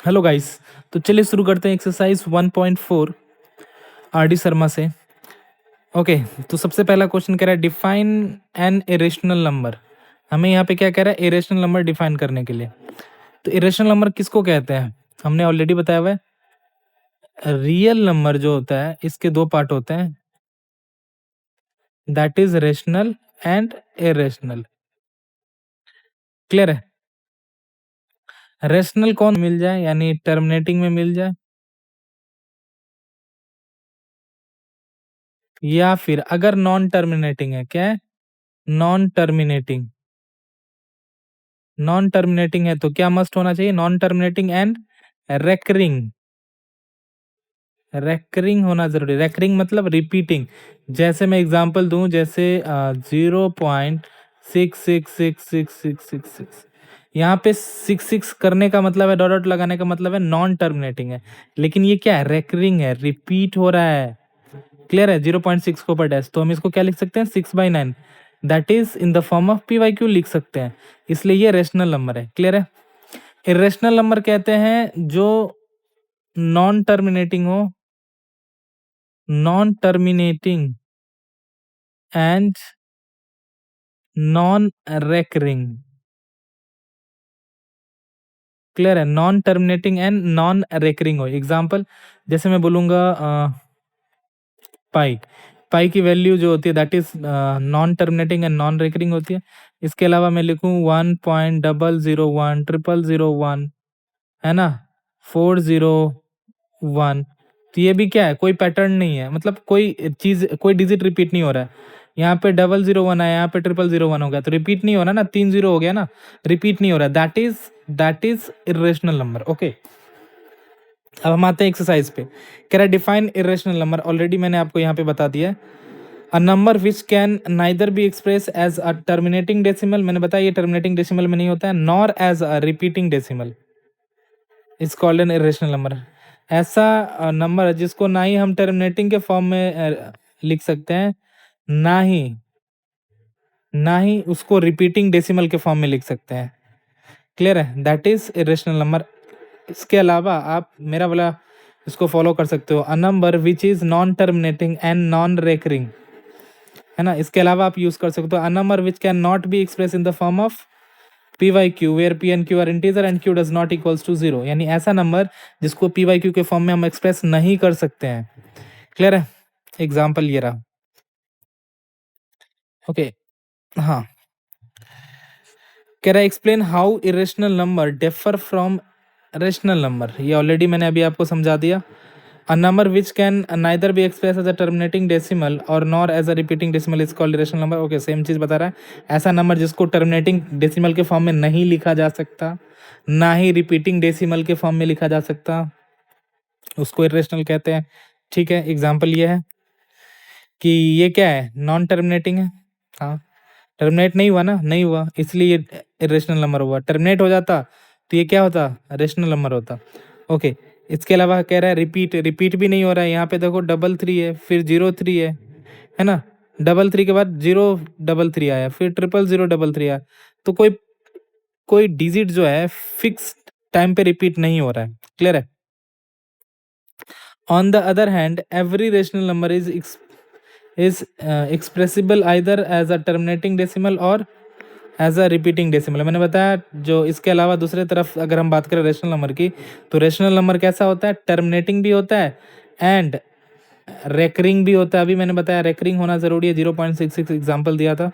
Hello guys. तो चलिए शुरू करते हैं एक्सरसाइज 1.4 आर डी शर्मा से। ओके। तो सबसे पहला क्वेश्चन कह रहा है डिफाइन एन इरेशनल नंबर। हमें यहाँ पे क्या कह रहा है, इरेशनल नंबर डिफाइन करने के लिए। तो इरेशनल नंबर किसको कहते हैं, हमने ऑलरेडी बताया हुआ है। रियल नंबर जो होता है इसके दो पार्ट होते हैं, that is rational and irrational. Clear है। रेशनल कौन मिल जाए यानी टर्मिनेटिंग में मिल जाए, या फिर अगर नॉन टर्मिनेटिंग है, क्या है, नॉन टर्मिनेटिंग। नॉन टर्मिनेटिंग है तो क्या मस्ट होना चाहिए, non terminating and recurring. Recurring होना जरूरी। रेकरिंग मतलब रिपीटिंग। जैसे मैं एग्जांपल दूं, जैसे 0.666666, यहाँ पे 66 करने का मतलब है, डॉट डॉट लगाने का मतलब है नॉन टर्मिनेटिंग है, लेकिन ये क्या है, रेकरिंग है, रिपीट हो रहा है। क्लियर है। 0.6 को पर डैश, तो हम इसको क्या लिख सकते हैं, 6/9, that is in the form of P Y Q लिख सकते हैं, इसलिए ये रेशनल नंबर है। क्लियर है। इरेशनल नंबर कहते हैं जो नॉन टर्मिनेटिंग हो, non terminating and non recurring. Clear है। Non terminating and non recurring हो। एग्जांपल जैसे मैं बोलूंगा पाई। पाई की वैल्यू जो होती है that is non terminating and non recurring होती है। इसके अलावा मैं लिखूं 1.001001001, है ना, 401। तो ये भी क्या है, कोई पैटर्न नहीं है, मतलब कोई चीज, कोई डिजिट रिपीट नहीं हो रहा है। यहाँ पे 001 है, यहाँ पे 0001 हो गया, तो रिपीट नहीं हो रहा ना, 30 हो गया ना, रिपीट नहीं हो रहा। That is irrational number. Okay. अब हम आते हैं एक्सरसाइज पे। कह रहा है डिफाइन इरेशनल नंबर। ऑलरेडी मैंने आपको यहाँ पे बता दिया है। A number which can neither be express as a terminating decimal, मैंने बताया ये टर्मिनेटिंग डेसिमल में नहीं होता है, nor as a repeating decimal, is called an irrational number. ऐसा नंबर है जिसको ना ही हम टर्मिनेटिंग के फॉर्म में लिख सकते हैं, ना ही उसको रिपीटिंग डेसिमल के फॉर्म में लिख सकते हैं। क्लियर है। That is irrational number. इसके अलावा आप मेरा वाला इसको फॉलो कर सकते हो, a number which is non terminating and non recurring, है ना। इसके अलावा आप यूज कर सकते हो a number which can not be express in the form of P Y Q where P and Q are integer and Q does not equals to zero, यानी ऐसा नंबर जिसको पी वाई क्यू के form में हम express नहीं कर सकते हैं। क्लियर है। एग्जाम्पल ये रहा। ओके। हाँ। कह रहा है explain how irrational number differ from rational number. ये ऑलरेडी मैंने अभी आपको समझा दिया। A number which can neither be express as a terminating decimal और nor as a repeating decimal is called irrational number. Okay, same चीज बता रहा है। ऐसा नंबर जिसको टर्मिनेटिंग डेसिमल के फॉर्म में नहीं लिखा जा सकता, ना ही रिपीटिंग डेसिमल के फॉर्म में लिखा जा सकता, उसको इरेशनल कहते हैं। ठीक है। एग्जाम्पल ये है कि ये क्या है, नॉन टर्मिनेटिंग है। हाँ, टर्मिनेट नहीं हुआ ना, नहीं हुआ, इसलिए ये इरेशनल नंबर हुआ। टर्मिनेट हो जाता तो ये क्या होता, रेशनल नंबर होता। ओके। इसके अलावा कह रहा है रिपीट, रिपीट भी नहीं हो रहा है। यहाँ पे देखो 33 है, फिर 03 है ना, 33 के बाद 033 आया, फिर 00033 आया, तो कोई कोई डिजिट जो है फिक्स टाइम पे रिपीट नहीं हो रहा है। क्लियर है। On the other hand every rational number is expressible either as a terminating decimal or as a repeating decimal. मैंने बताया जो इसके अलावा दूसरे तरफ अगर हम बात करें रेशनल नंबर की, तो रेशनल नंबर कैसा होता है, टर्मिनेटिंग भी होता है एंड रेकरिंग भी होता है। अभी मैंने बताया रेकरिंग होना जरूरी है, 0.66 एग्जाम्पल दिया था,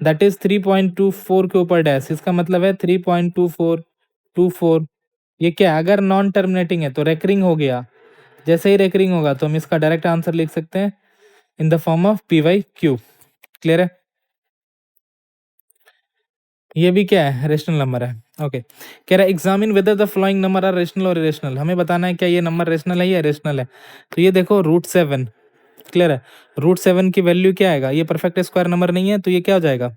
दैट इज 3.24 के ऊपर डैश, इसका मतलब है 3.2424। ये क्या है, अगर नॉन टर्मिनेटिंग है तो रेकरिंग हो गया। जैसे ही रेकरिंग होगा तो हम इसका डायरेक्ट आंसर लिख सकते हैं in the form of P Y Q. Clear है। ये भी क्या है, रेशनल नंबर है। ओके। कह रहा है examine whether the following numbers are rational or irrational. हमें बताना है क्या ये नंबर रेशनल है या इरेशनल है। तो ये देखो √7। क्लियर है। √7 की वैल्यू क्या आएगा, ये परफेक्ट स्क्वायर नंबर नहीं है, तो ये क्या हो जाएगा,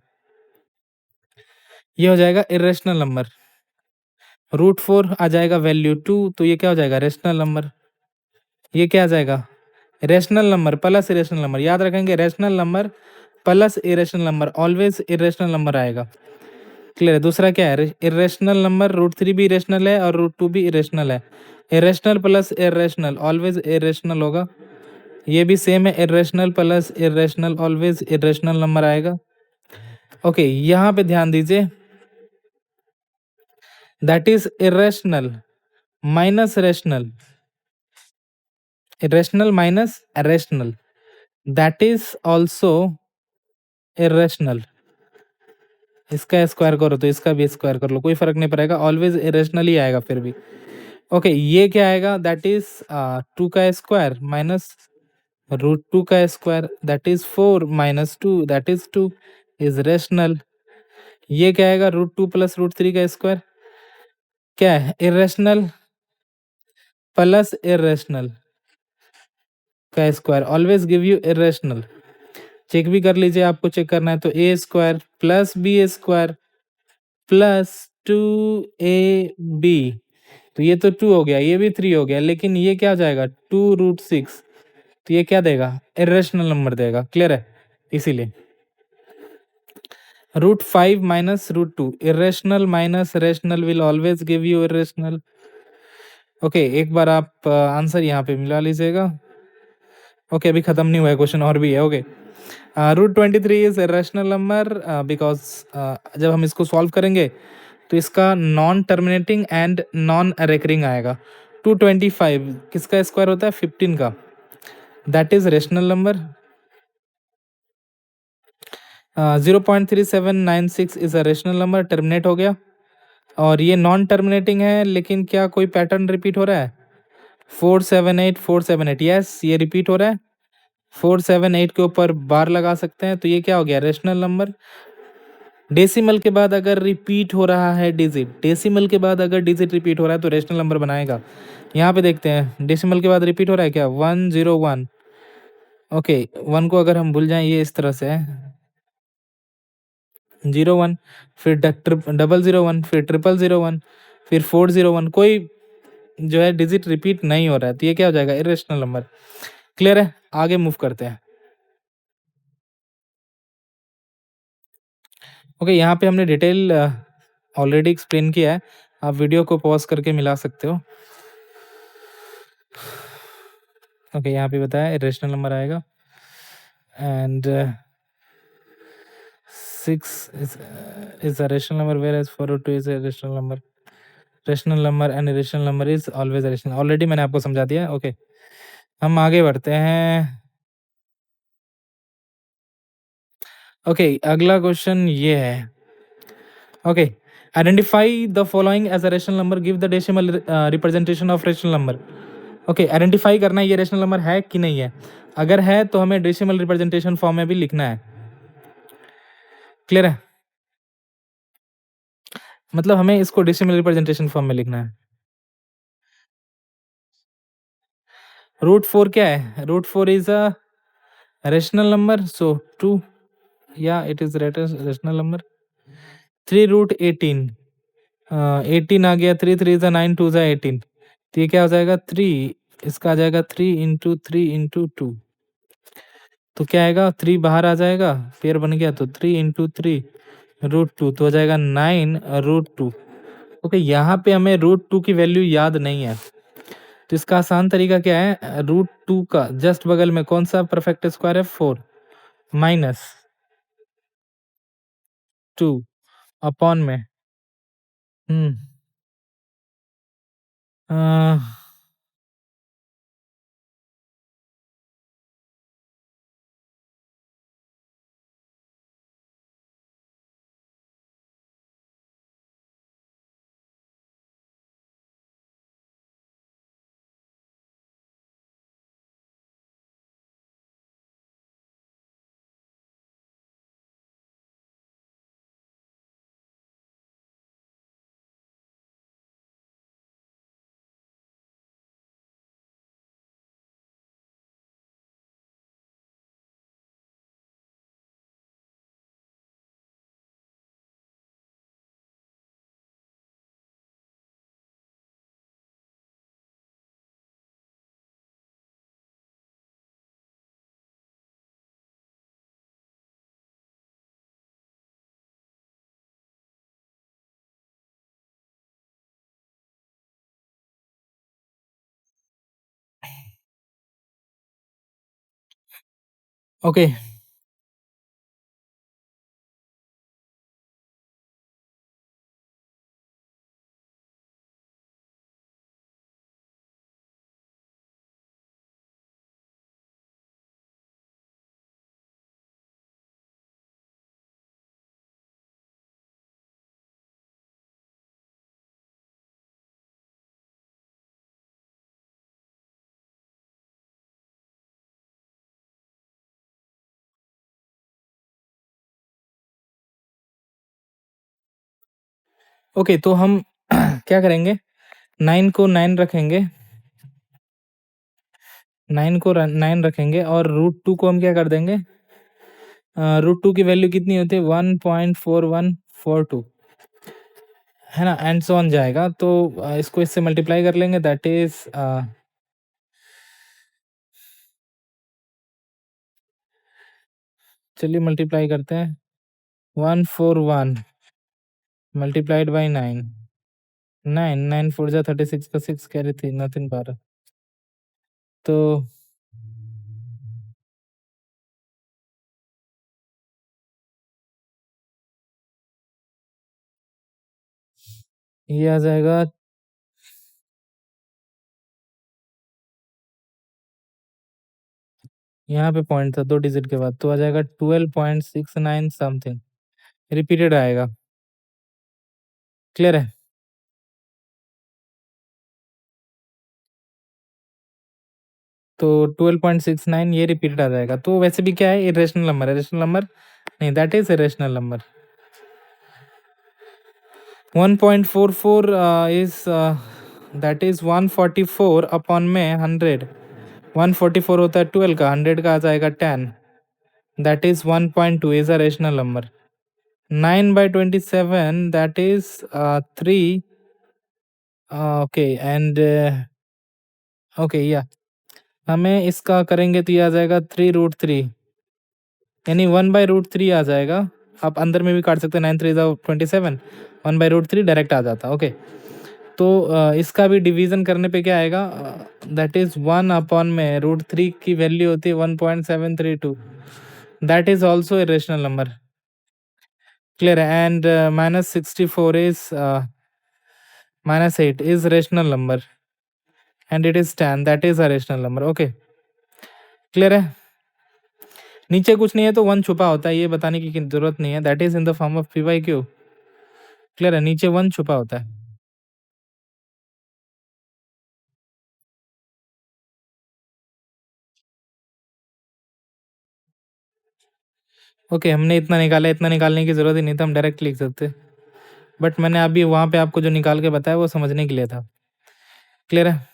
ये हो जाएगा इरेशनल नंबर। √4 आ जाएगा वैल्यू 2, तो ये क्या हो जाएगा, रेशनल नंबर। ये क्या आ जाएगा, rational number plus irrational number. याद रखेंगे, rational number plus irrational number always irrational number आएगा। क्लियर है? दूसरा क्या है? इरेशनल नंबर, √3 भी इरेशनल है और √2 भी इरेशनल है। Irrational plus irrational always irrational होगा। ये भी सेम है, irrational plus irrational always irrational number आएगा। ओके, यहाँ पे ध्यान दीजिए, that is irrational minus rational, irrational minus rational, that is also irrational. इसका स्क्वायर करो तो इसका भी स्क्वायर कर लो, कोई फर्क नहीं पड़ेगा, ऑलवेज इरेशनल ही आएगा फिर भी। ओके, ये क्या आएगा? दैट इज 2 का स्क्वायर माइनस √2 का square, that is 4 minus 2 that is 2 is rational. ये क्या आएगा? √2 प्लस √3 का स्क्वायर, क्या है? इरेशनल प्लस इरेशनल का square always give you irrational. Check भी कर लीजिए, आपको चेक करना है तो A square plus B square plus 2ab, तो ये तो 2 हो गया, ये भी 3 हो गया, लेकिन ये क्या हो जाएगा? 2√6, तो ये क्या देगा? इरेशनल नंबर देगा। क्लियर है? इसीलिए √5 minus √2, irrational minus rational will always give you irrational. Okay, एक बार आप आंसर यहाँ पे मिला लीजिएगा। ओके, अभी खत्म नहीं हुआ है, क्वेश्चन और भी है। Okay, √23 is rational number because जब हम इसको सॉल्व करेंगे तो इसका non terminating and non recurring आएगा। 225 किसका स्क्वायर होता है? 15 का, that is rational number. 0.3796 is a rational number, terminate हो गया। और ये नॉन टर्मिनेटिंग है, लेकिन क्या कोई पैटर्न रिपीट हो रहा है? 478 478, यस, ये रिपीट हो रहा है। 478 के ऊपर बार लगा सकते हैं, तो ये क्या हो गया? Rational number. डेसिमल के बाद अगर रिपीट हो रहा है डिजिट, डेसिमल के बाद अगर डिजिट रिपीट हो रहा है तो रेशनल नंबर बनाएगा। यहाँ पे देखते हैं, डेसिमल के बाद रिपीट हो रहा है क्या? 101। ओके, 1 को अगर हम भूल जाएं, ये इस तरह से है 01, फिर 001, फिर 001, फिर 401, कोई जो है डिजिट रिपीट नहीं हो रहा है, तो ये क्या हो जाएगा? Irrational number. क्लियर है? आगे मूव करते हैं। ओके, यहाँ पे हमने डिटेल ऑलरेडी एक्सप्लेन किया है, आप वीडियो को पॉज करके मिला सकते हो। ओके, यहाँ पे बताया इरेशनल नंबर आएगा and 6 is a rational number whereas 402 is a rational number. Rational number and irrational number is always rational, already मैंने आपको समझा दिया। ओके, हम आगे बढ़ते हैं। ओके, अगला क्वेश्चन ये है। Okay, identify the following as a rational number, give the decimal representation of rational number. Okay, identify करना है ये रेशनल नंबर है कि नहीं है। अगर है तो हमें डेसिमल रिप्रेजेंटेशन फॉर्म में भी लिखना है। क्लियर है? मतलब हमें इसको डेसिमल रिप्रेजेंटेशन फॉर्म में लिखना है। √4 क्या है? √4 इज अ रेशनल नंबर, सो 2, या इट इज रेशनल नंबर। 3√18, 18 आ गया, 3 3 9 2 18, तो ये क्या हो जाएगा? 3, इसका आ जाएगा 3 × 3 × 2, तो क्या आएगा? 3 बाहर आ जाएगा, पेयर बन गया, तो 3 × 3 √2, तो हो जाएगा 9 √2। ओके, यहाँ पे हमें √2 की वैल्यू याद नहीं है, तो इसका आसान तरीका क्या है? √2 का जस्ट बगल में कौन सा परफेक्ट स्क्वायर है? 4 माइनस 2 अपॉन में हम्म अ, ओके। ओके, तो हम क्या करेंगे, 9 को 9 रखेंगे, 9 को 9 रखेंगे और √2 को हम क्या कर देंगे, √2 की वैल्यू कितनी होती है, 1.4142, है ना, एंड सो ऑन जाएगा। तो इसको इससे मल्टीप्लाई कर लेंगे, दैट इज चलिए मल्टीप्लाई करते हैं, 141 मल्टीप्लाइड बाई 9, 9 4 जा 36 का 6 कैरी थी, नथिंग 12। तो ये आ जाएगा, यहाँ पे पॉइंट था 2 डिजिट के बाद, तो आ जाएगा 12.69 समथिंग, रिपीटेड आएगा। क्लियर है? तो 12.69 ये रिपीटेड आ जाएगा। तो वैसे भी क्या है, इरेशनल नंबर है, रेशनल नंबर नहीं, that is irrational number. 1.44 is that is 144 upon में 100, 144 होता है 12 का, 100 का आ जाएगा 10, that is 1.2 is a rational number. 9/27 that is 3, okay and okay या हमें इसका करेंगे तो ये आ जाएगा 3√3, यानी 1/√3 आ जाएगा। आप अंदर में भी काट सकते हैं, 9 3 27, 1/√3 डायरेक्ट आ जाता। ओके, तो इसका भी डिवीजन करने पे क्या आएगा, दैट इज 1 अपॉन में √3 की वैल्यू होती है 1.732, that is also a rational number. Clear है? And -64 is -8 is rational number and it is 10, that is a rational number. Okay, clear है? नीचे कुछ नहीं है तो 1 छुपा होता है, ये बताने की जरूरत नहीं है, that is in the form of p/q। Clear है? नीचे 1 छुपा होता है। ओके, हमने इतना निकाला, इतना निकालने की जरूरत ही नहीं था, हम डायरेक्ट लिख सकते, बट मैंने अभी वहां पे आपको जो निकाल के बताया वो समझने के लिए था। क्लियर है?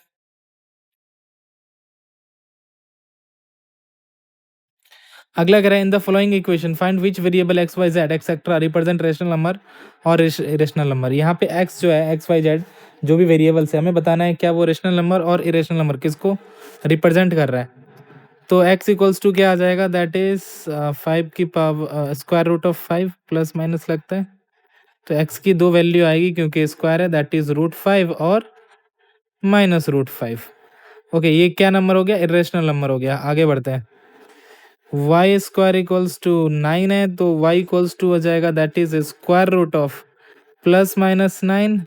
अगला कह रहा है, in the following equation find which variable x y z etcetera represent rational number और इरेशनल नंबर। यहाँ पे एक्स जो है, एक्स वाई जेड जो भी वेरिएबल्स है, हमें बताना है क्या वो रेशनल नंबर और इरेशनल नंबर किसको रिप्रेजेंट कर रहा है। तो x इक्वल्स टू क्या आ जाएगा, दैट इज 5 की power square root of 5 plus minus लगता है, तो x की दो वैल्यू आएगी क्योंकि स्क्वायर है, दैट इज √5 और -√5। ओके, ये क्या नंबर हो गया, इरेशनल नंबर हो गया। आगे बढ़ते हैं, वाई स्क्वायर इक्वल्स टू 9 है, तो y इक्वल्स टू हो जाएगा, that is square root of +-9,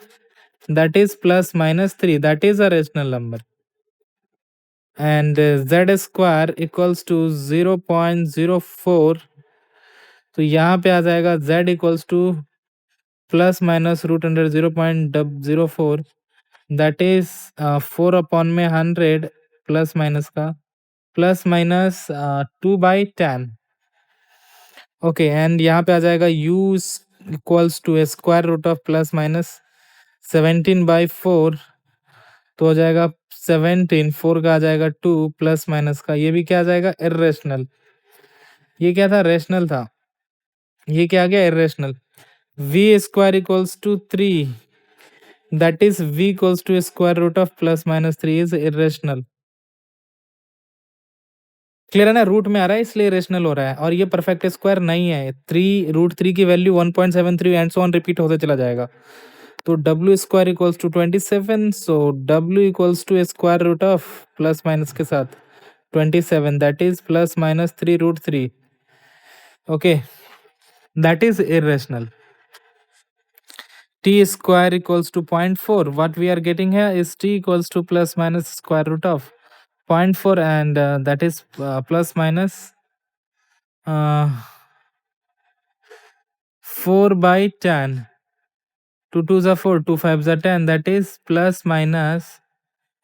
that is +-3, that is a rational number. And z square equals to 0.04, तो यहाँ पे आ जाएगा z equals to ±√100 0.04, that is 4 upon में 100 प्लस माइनस का +-2/10। ओके, एंड यहाँ पे आ जाएगा u equals to square root of +-17/4, तो हो जाएगा 17, 4 का आ जाएगा 2 प्लस माइनस का, ये भी क्या आ जाएगा, इरेशनल। ये क्या था, रेशनल था, ये क्या आ गया, irrational. v square equals to 3, that is v equals to square root of +-3 is irrational. Clear है ना? रूट में आ रहा है इसलिए रेशनल हो रहा है, और ये परफेक्ट स्क्वायर नहीं है। 3√3 की value 1.73 and so on repeat होते चला जाएगा। तो w square equals to 27, so w equals to square root of plus minus के साथ 27, that is plus minus 3 root 3. Okay, that is irrational. T square equals to 0.4. What we are getting here is t equals to plus minus square root of zero point 0.4, and that is plus minus uh, 4 by 10. 2 2s are 4, 2 5s are 10, that is plus minus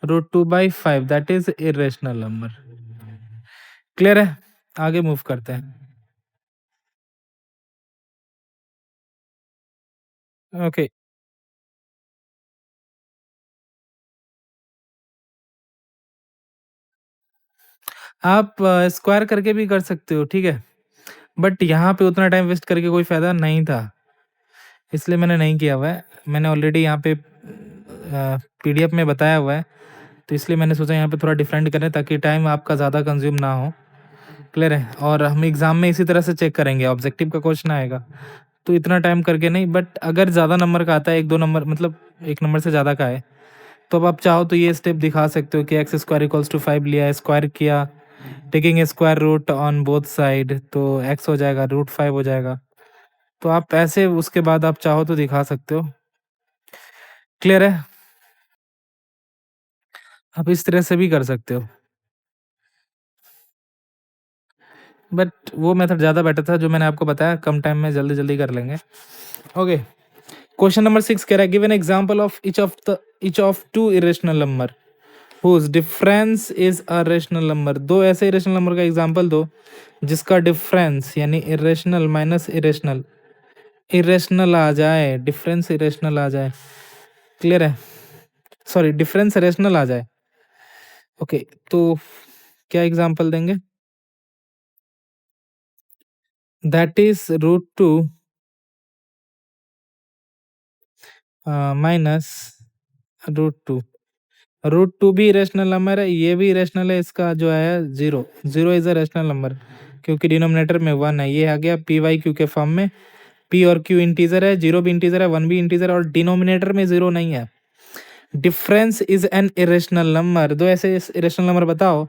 root 2 by 5, that is irrational number. Clear है? आगे move करते हैं. Okay, आप square करके भी कर सकते हो, ठीक है, बट यहाँ पे उतना टाइम वेस्ट करके कोई फायदा नहीं था, इसलिए मैंने नहीं किया हुआ है. मैंने ऑलरेडी यहाँ पे पीडीएफ में बताया हुआ है, तो इसलिए मैंने सोचा यहाँ पे थोड़ा डिफरेंट करें ताकि टाइम आपका ज़्यादा कंज्यूम ना हो. क्लियर है? और हम एग्जाम में इसी तरह से चेक करेंगे, ऑब्जेक्टिव का क्वेश्चन आएगा तो इतना टाइम करके नहीं, बट अगर ज़्यादा नंबर का आता है, 1-2 नंबर मतलब 1 नंबर से ज़्यादा का है, तो अब आप चाहो तो ये स्टेप दिखा सकते हो कि एक्स स्क्वायर इक्वल्स टू 5 लिया, स्क्वायर किया, taking square root on both side, तो एक्स हो जाएगा, रूट 5 हो जाएगा. तो आप ऐसे उसके बाद आप चाहो तो दिखा सकते हो. क्लियर है? आप इस तरह से भी कर सकते हो, बट वो मेथड ज़्यादा बेटर था जो मैंने आपको बताया. कम टाइम में जल्दी जल्दी कर लेंगे. ओके, क्वेश्चन नंबर 6 कह रहा है give an example of each of two irrational number whose difference is a rational number. दो ऐसे इरेशनल नंबर का एग्जांपल दो जिसका डिफरेंस यानी इरेशनल माइनस इरेशनल इरेशनल आ जाए, डिफरेंस इरेशनल आ जाए. क्लियर है? सॉरी, डिफरेंस रेशनल आ जाए. ओके, तो क्या एग्जांपल देंगे? That is root two minus root two. Root two भी रेशनल नंबर है, ये भी रेशनल है. इसका जो है zero, zero is a rational number क्योंकि डिनोमिनेटर में 1 है. ये आ गया पी वाई क्यू के फॉर्म में. पी और क्यू इंटीजर है, जीरो भी इंटीजर है, 1 भी इंटीजर है, और डिनोमिनेटर में जीरो नहीं है. Difference is an irrational number. दो ऐसे इरेशनल नंबर बताओ,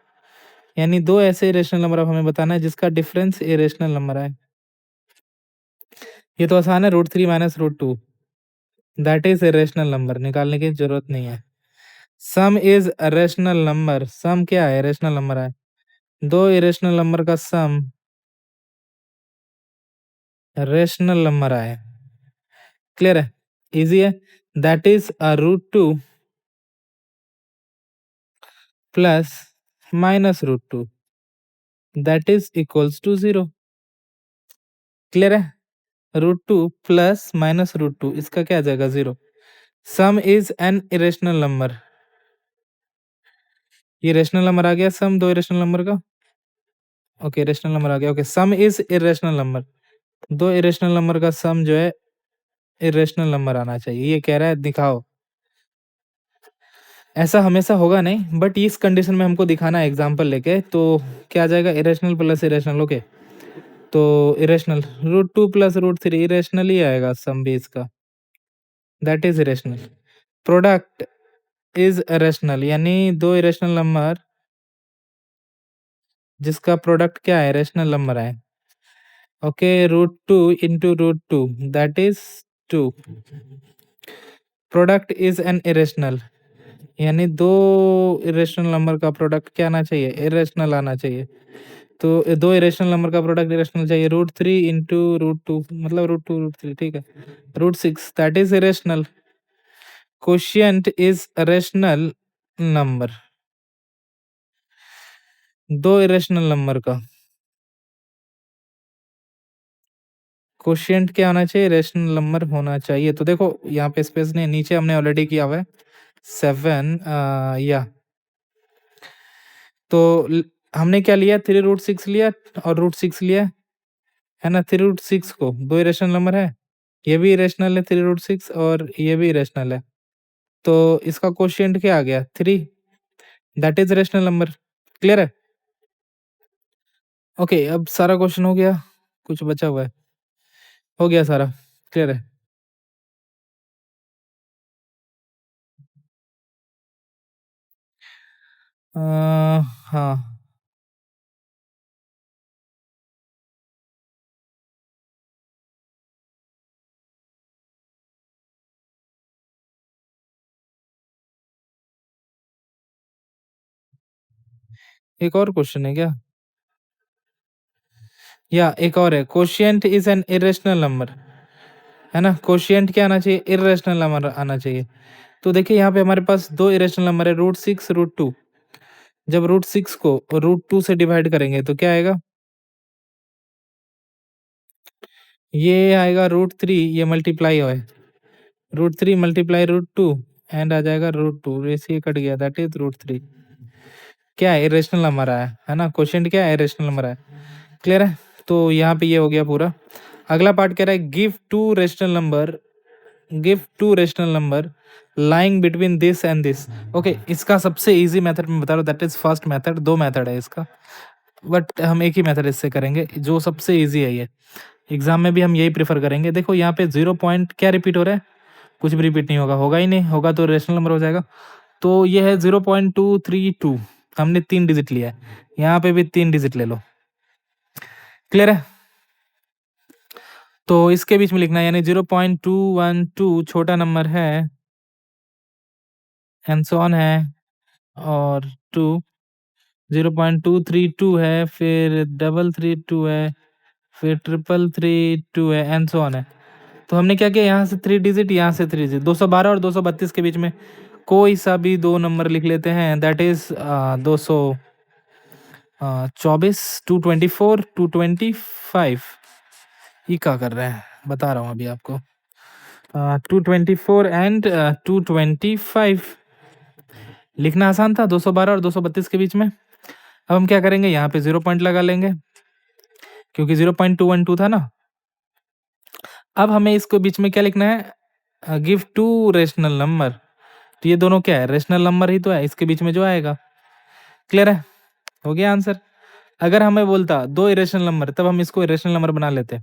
यानी दो ऐसे इरेशनल नंबर अब हमें बताना है जिसका डिफरेंस इरेशनल नंबर है. ये तो आसान है, root 3 minus root 2, that is irrational number. निकालने की जरूरत नहीं है. Sum is rational number. Sum क्या है? रेशनल नंबर है. दो इरेशनल नंबर का सम रेशनल नंबर है. क्लियर है? इजी है. That is a root two plus minus root two, that is equals to zero. Clear है? Root two plus minus root two, इसका क्या आ जाएगा? Zero. Sum is an irrational number. ये rational number आ गया सम दो इरेशनल नंबर का. Okay, rational number आ गया. Okay, some is irrational number. दो इरेशनल नंबर का सम जो है इरेशनल नंबर आना चाहिए. ये कह रहा है दिखाओ. ऐसा हमेशा होगा नहीं, बट इस कंडीशन में हमको दिखाना है एग्जांपल लेके. तो क्या आ जाएगा? Irrational plus irrational. ओके, तो irrational root two plus root three irrational ही आएगा सम भी इसका. That is irrational. Product is rational, यानी दो इरेशनल नंबर जिसका प्रोडक्ट क्या है? रेशनल नंबर है. Okay, root two into root two, that is two. Product is an irrational, यानी दो इरेशनल नंबर का प्रोडक्ट क्या आना चाहिए? इरेशनल आना चाहिए. तो दो इरेशनल नंबर का प्रोडक्ट इरेशनल चाहिए. Root three into root two मतलब रूट टू रूट थ्री, ठीक है. Root six, that is irrational. Quotient is rational number. दो इरेशनल नंबर का क्वोशिएंट क्या होना चाहिए? रेशनल नंबर होना चाहिए. तो देखो यहाँ पे स्पेस नहीं, नीचे हमने ऑलरेडी किया हुआ है 7. या तो हमने क्या लिया? 3 रूट 6 लिया और रूट 6 लिया, है ना. 3 रूट 6 को दो इरेशनल नंबर है, ये भी इरेशनल है 3 रूट 6, और ये भी इरेशनल है. तो इसका क्वोशिएंट क्या आ गया? 3, that is rational number. Clear है? ओके, अब सारा क्वेश्चन हो गया, कुछ बचा हुआ है? हो गया सारा. क्लियर है? अ, हाँ, एक और क्वेश्चन है क्या? या एक और है, quotient is an irrational number, है ना? कोशिएंट क्या आना चाहिए? इरेशनल नंबर आना चाहिए। तो देखिए यहाँ पे हमारे पास दो इरेशनल नंबर है, √6 √2। जब √6 को √2 से डिवाइड करेंगे तो क्या आएगा? ये आएगा √3, ये मल्टीप्लाई है, √3 मल्टीप्लाई √2 एंड आ जाएगा √2, ऐसे ये कट गया, दैट इज √3। क्या है? इरेशनल नंबर आया है ना? क्वेश्चन क्या है? इरेशनल नंबर है। क्लियर है? तो यहाँ पे ये हो गया पूरा। अगला पार्ट कह रहा है give two rational number lying between this and this. Okay, इसका सबसे इजी मेथड मैं बता रहा हूँ, दैट इज फर्स्ट मेथड। दो मेथड है इसका, बट हम एक ही मेथड इससे करेंगे जो सबसे इजी है। ये एग्जाम में भी हम यही प्रेफर करेंगे। देखो यहाँ पे 0 पॉइंट क्या रिपीट हो रहा है? कुछ भी रिपीट नहीं होगा, होगा ही नहीं, होगा तो रेशनल नंबर हो जाएगा। तो ये है 0.232, हमने 3 डिजिट लिया है, यहाँ पे भी 3 डिजिट ले लो। क्लियर है? तो इसके बीच में लिखना है, यानी 0.212 छोटा नंबर है, एंड सो ऑन है, और 2 0.232 है, फिर 332 है, फिर 332 है, एंड सो ऑन है। तो हमने क्या किया, यहाँ से 3 डिजिट, यहाँ से 3 डिजिट, 212 और 232 के बीच में कोई सा भी दो नंबर लिख लेते हैं, दैट इज 224, 224, 225। ये क्या कर रहे हैं, बता रहा हूँ अभी आपको। 224 एंड 225 लिखना आसान था, 212 और 232 के बीच में। अब हम क्या करेंगे, यहाँ पे 0 पॉइंट लगा लेंगे, क्योंकि 0.212 था ना। अब हमें इसको बीच में क्या लिखना है, गिव टू रेशनल नंबर। तो ये दोनों क्या है, रेशनल नंबर ही तो है, इसके बीच में जो आएगा। क्लियर है? हो गया आंसर। अगर हमें बोलता दो इरेशनल नंबर, तब हम इसको इरेशनल नंबर बना लेते।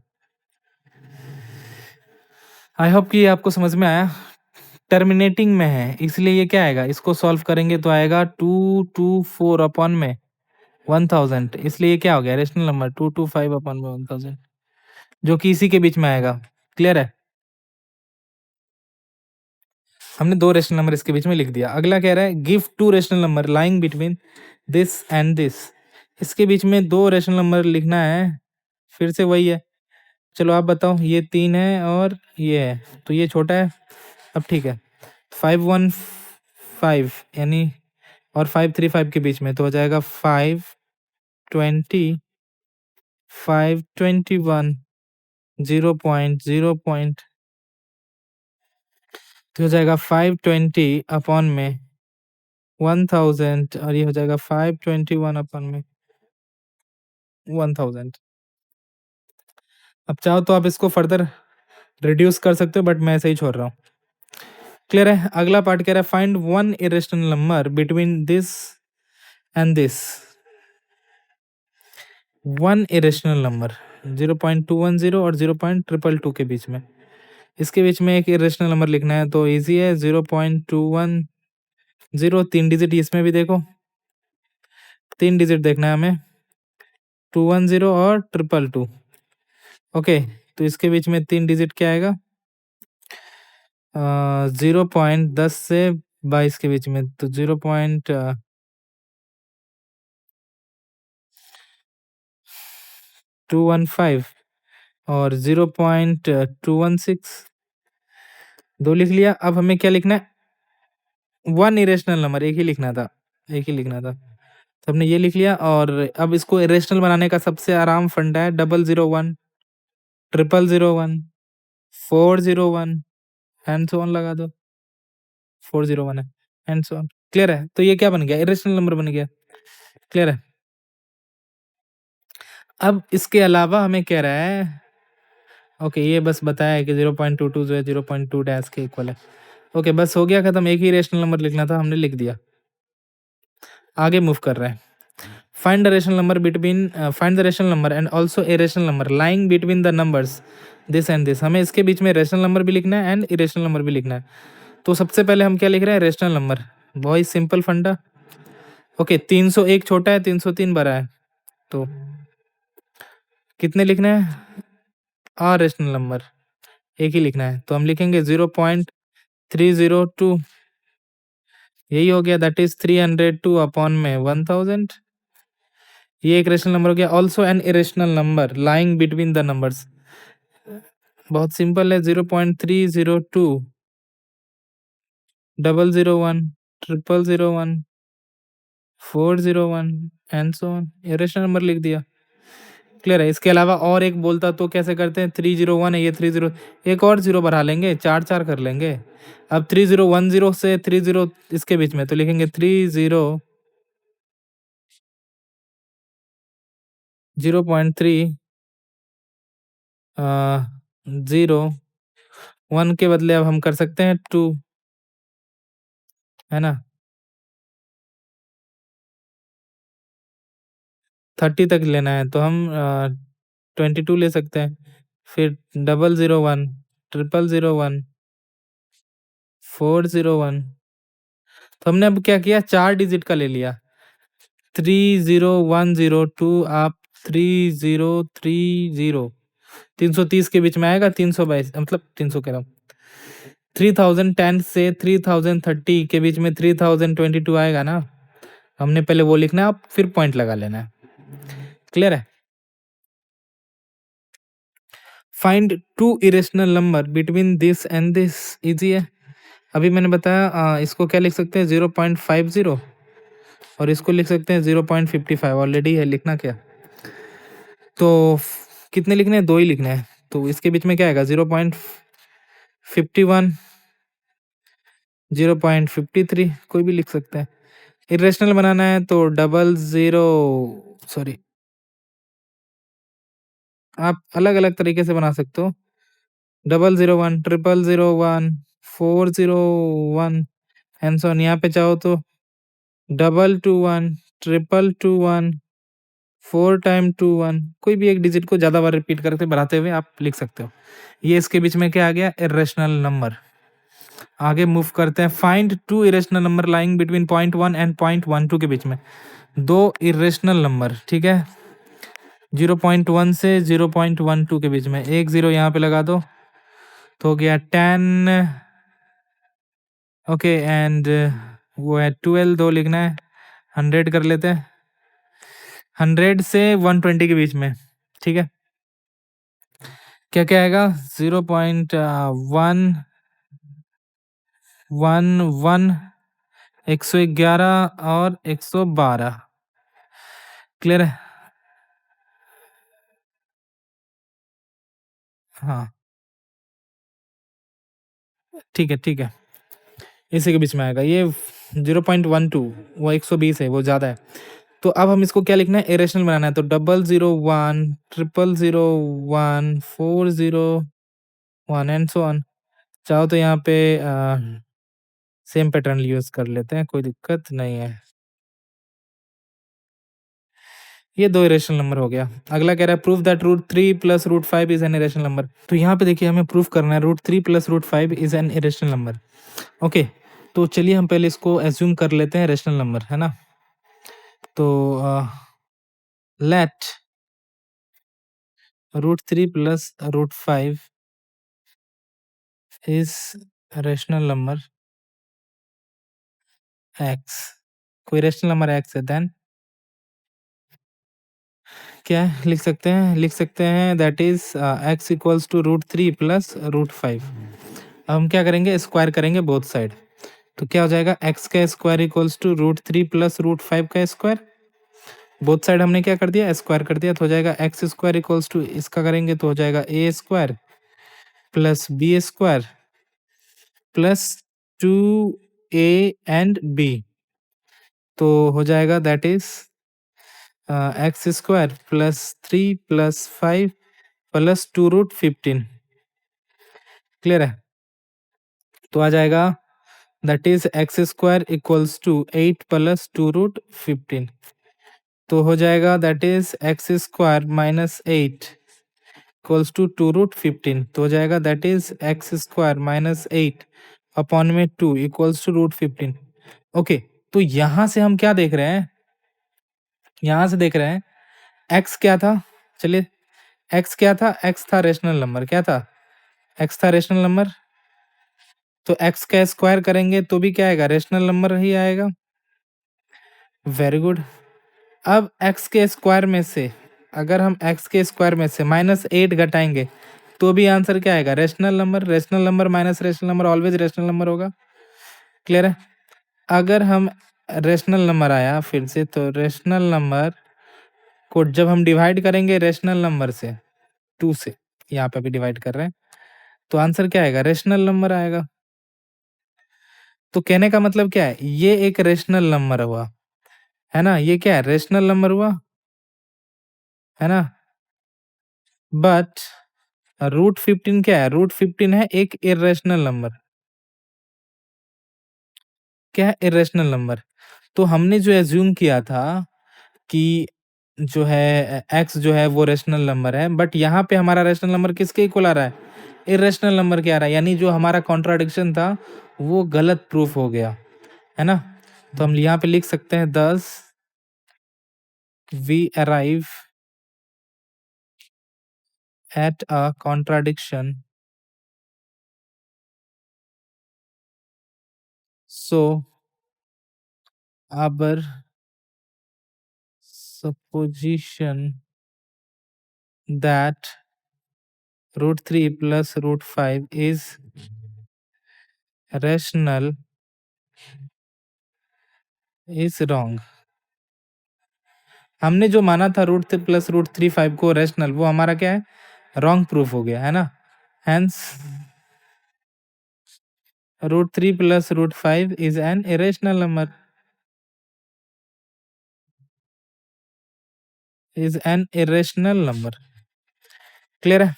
आई होप कि आपको समझ में आया। टर्मिनेटिंग में है इसलिए ये क्या आएगा, इसको सॉल्व करेंगे तो आएगा 224 अपॉन में 1000, इसलिए ये क्या हो गया, रेशनल नंबर 225 अपॉन में 1000, जो कि इसी के बीच में आएगा। क्लियर है? हमने दो रेशनल नंबर इसके बीच में लिख दिया। अगला कह रहा है give two rational number lying between this and this. इसके बीच में दो रेशनल नंबर लिखना है, फिर से वही है। चलो आप बताओ, ये 3 है और ये है, तो ये छोटा है। अब ठीक है, 515 यानी और 535 के बीच में, तो हो जाएगा 520, 521, 0 पॉइंट, तो हो जाएगा 520 अपॉन में 1000, और ये हो जाएगा 521 अपन में 1000। अब चाहो तो आप इसको फर्दर रिड्यूस कर सकते हो, बट मैं ऐसे ही छोड़ रहा हूँ। क्लियर है? अगला पार्ट कह रहा है find one irrational number between this and this. One irrational number 0.210 और 0.222 के बीच में, इसके बीच में एक इरेशनल नंबर लिखना है, तो इजी है। 0.210, 3 डिजिट इसमें भी देखो, 3 डिजिट देखना है हमें, 210 और 222। ओके, तो इसके बीच में 3 डिजिट क्या आएगा, 0.10 से 22 के बीच में, तो 0.215 और 0.216, दो लिख लिया। अब हमें क्या लिखना है, वन इरेशनल नंबर, एक ही लिखना था, एक ही लिखना था, तो हमने ये लिख लिया। और अब इसको इरेशनल बनाने का सबसे आराम फंडा है, 001, 0001, 401, एंड सो ऑन लगा दो, 401 है, एंड सो ऑन। क्लियर है? तो ये क्या बन गया, इरेशनल नंबर बन गया। क्लियर है? अब इसके अलावा हमें कह रहा है, ओके ये बस बताया है कि 0.22 जो है 0.2 डैश के इक्वल है। ओके बस हो गया खत्म, एक ही रेशनल नंबर लिखना था, हमने लिख दिया। आगे मूव कर रहे हैं। Find the rational number between, find the rational number and also a rational number lying between the numbers this and this. हमें इसके बीच में रेशनल नंबर भी लिखना है एंड इरेशनल नंबर भी लिखना है। तो सबसे पहले हम क्या लिख रहे हैं, रेशनल नंबर, बहुत सिंपल फंडा। ओके 301 छोटा है, 303 बड़ा है, तो कितने लिखने हैं, आ रेशनल नंबर एक ही लिखना है, तो हम लिखेंगे 0.302, यही हो गया, दैट इज 302 अपॉन में 1000। ये एक रेशनल नंबर हो गया। Also an irrational number lying between the numbers, बहुत सिंपल है। 0.302, 001, 0001, 401 and so on, irrational number लिख दिया। क्लियर है। इसके अलावा और एक बोलता तो कैसे करते हैं, 301 है ये 30, एक और जीरो बढ़ा लेंगे, चार चार कर लेंगे। अब 3010 से 30 इसके बीच में तो लिखेंगे 0.301 के बदले अब हम कर सकते हैं 2, है ना। 30 तक लेना है तो हम 22 ले सकते हैं। फिर 001, 0001, 401। तो हमने अब क्या किया, 4 डिजिट का ले लिया। 30102 आप 3030, 330 के बीच में आएगा, 322, मतलब 300 कह रहा हूँ। 3010 से 3030 के बीच में 3022 आएगा ना। हमने पहले वो लिखना है, आप फिर पॉइंट लगा लेना है। क्लियर है। Find two irrational number between this and this, easy है। अभी मैंने बताया इसको क्या लिख सकते हैं 0.50, और इसको लिख सकते हैं 0.55, ऑलरेडी है, लिखना क्या। तो कितने लिखने हैं, दो ही लिखने हैं। तो इसके बीच में क्या आएगा, 0.51, 0.53, कोई भी लिख सकते हैं। इरेशनल बनाना है तो 00, आप अलग अलग तरीके से बना सकते हो। 001, 0001, 401 एंड सो ऑन। यहाँ पे चाहो तो 221, 222, 4 टाइम 21, कोई भी एक डिजिट को ज्यादा बार रिपीट करके बढ़ाते हुए आप लिख सकते हो। ये इसके बीच में क्या आ गया, इरेशनल नंबर। आगे मूव करते हैं। Find two irrational number lying between 0.1 and 0.12 के बीच में, दो इरेशनल नंबर, ठीक है। 0.1 से 0.12 के बीच में, एक जीरो यहाँ पे लगा दो तो हो गया 10। ओके एंड वो है 12, दो लिखना है। 100 कर लेते हैं, 100 से 120 के बीच में, ठीक है। क्या क्या आएगा, 0.111, 111 और 112। क्लियर है। हाँ ठीक है, ठीक है, इसी के बीच में आएगा ये। 0.12 वो 120 है, वो ज़्यादा है। तो अब हम इसको क्या लिखना है, इरेशनल बनाना है। तो 001, 0001, 401 एंड सो ऑन। चाहो तो यहाँ पे सेम पैटर्न यूज कर लेते हैं, कोई दिक्कत नहीं है। ये दो इरेशनल नंबर हो गया। अगला कह रहा है prove that √3 plus √5 is an irrational number. तो यहाँ पे देखिए हमें प्रूफ करना है √3 plus √5 is an irrational number. Okay, तो चलिए हम पहले इसको एज्यूम कर लेते हैं रेशनल नंबर, है ना। तो let √3 plus √5 is rational number x. कोई रेशनल नंबर एक्स है, देन क्या लिख सकते हैं, लिख सकते हैं that is x equals to √3 plus √5। अब हम क्या करेंगे, स्क्वायर करेंगे बोथ साइड। तो क्या हो जाएगा, एक्स का स्क्वायर इक्वल्स टू √3 प्लस √5 का स्क्वायर। बोथ साइड हमने क्या कर दिया, स्क्वायर कर दिया। तो हो जाएगा एक्स स्क्वायर इक्वल्स टू, इसका करेंगे तो हो जाएगा A square plus B square plus 2a and b। तो हो जाएगा that is x square plus 3 plus 5 plus 2√15। Clear है। तो आ जाएगा that is x square equals to 8 plus 2√15। तो हो जाएगा that is x square minus 8 equals to 2√15। तो हो जाएगा that is x square minus 8 upon में 2 इक्वल्स टू √15। ओके, तो यहां से हम क्या देख रहे हैं, यहां से देख रहे हैं एक्स क्या था। चलिए, एक्स क्या था, एक्स था रेशनल नंबर, क्या था, एक्स था रेशनल नंबर। तो एक्स का स्क्वायर करेंगे तो भी क्या आएगा, रेशनल नंबर ही आएगा। Very good. अब एक्स के स्क्वायर में से, अगर हम एक्स के स्क्वायर में से -8 घटाएंगे तो भी आंसर क्या आएगा? Rational number. Rational number minus rational number always rational number होगा। क्लियर है? अगर हम रेशनल नंबर आया फिर से, तो रेशनल नंबर को जब हम डिवाइड करेंगे रेशनल नंबर से 2 से, यहाँ पे भी डिवाइड कर रहे हैं, तो आंसर क्या आएगा? रेशनल नंबर आएगा। तो कहने का मतलब क्या है? ये एक रेशनल नंबर हुआ, है ना? ये क्या है? रेशनल नंबर हुआ, है ना? बट √15 क्या है? √15 है एक इरेशनल नंबर। क्या है? Irrational number. तो हमने जो एज्यूम किया था कि जो है एक्स जो है वो रेशनल नंबर है, बट यहाँ पे हमारा रेशनल नंबर किसके इक्वल आ रहा है? इरेशनल नंबर के आ रहा है, यानी जो हमारा कॉन्ट्राडिक्शन था वो गलत प्रूफ हो गया, है ना? तो हम यहाँ पे लिख सकते हैं 10 we arrive at a contradiction, so our supposition that √3 plus √5 is rational is wrong। हमने जो माना था √3 plus √3 5 को रेशनल, वो हमारा क्या है? रॉन्ग प्रूफ हो गया, है ना? Hence √3 plus √5 is an irrational number, is an irrational number। Clear है?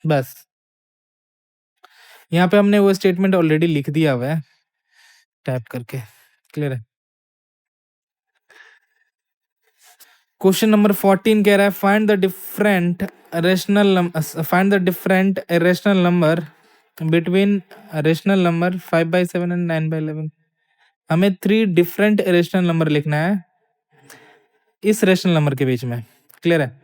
बस यहाँ पे हमने वो स्टेटमेंट ऑलरेडी लिख दिया हुआ है टाइप करके। क्लियर है? क्वेश्चन नंबर 14 कह रहा है find the different rational number between rational number 5/7 and 9/11। हमें 3 डिफरेंट रेशनल नंबर लिखना है इस रेशनल नंबर के बीच में। क्लियर है?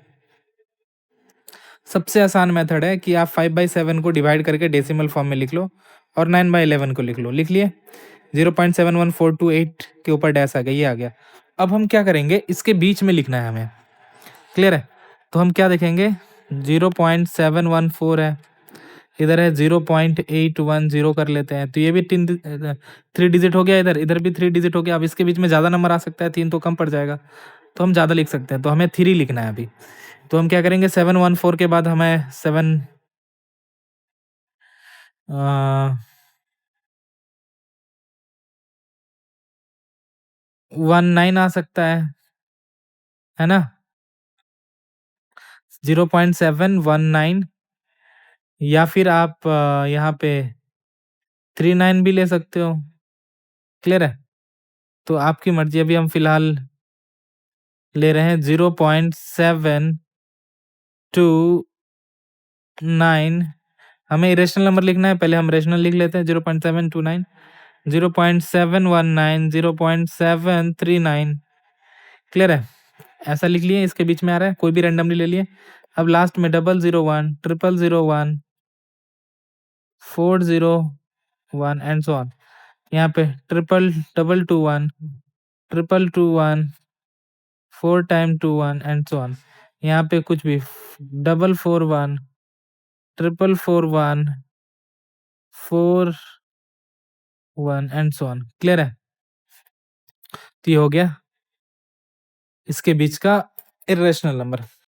सबसे आसान मेथड है कि आप 5/7 को डिवाइड करके डेसिमल फॉर्म में लिख लो और 9/11 को लिख लो। लिख लिए? 0.71428 के ऊपर डैश आ गया, ये आ गया। अब हम क्या करेंगे? इसके बीच में लिखना है हमें। क्लियर है? तो हम क्या देखेंगे? 0.714 है, इधर है 0.810 कर लेते हैं, तो ये भी 3 डिजिट हो गया, इधर इधर भी 3 डिजिट हो गया। अब इसके बीच में ज़्यादा नंबर आ सकता है, 3 तो कम पड़ जाएगा, तो हम ज़्यादा लिख सकते हैं, तो हमें 3 लिखना है अभी। तो हम क्या करेंगे? 714 के बाद हमें 19 आ सकता है ना? 0.719, या फिर आप यहाँ पे 39 भी ले सकते हो। क्लियर है? तो आपकी मर्जी। अभी हम फिलहाल ले रहे हैं 0.729। हमें इरेशनल नंबर लिखना है, पहले हम रेशनल लिख लेते हैं। 0.729, 0.719, 0.739। क्लियर है? ऐसा लिख लिए, इसके बीच में आ रहा है, कोई भी रैंडमली ले लिए। अब लास्ट में 001, 0001, 401 एंड सो ऑन। यहाँ पे 22221, 22221, 4 टाइम 21 एंड सो ऑन। यहाँ पे कुछ भी 441, 441, 4 1 एंड सो ऑन। क्लियर है? तो ये हो गया इसके बीच का इरेशनल नंबर।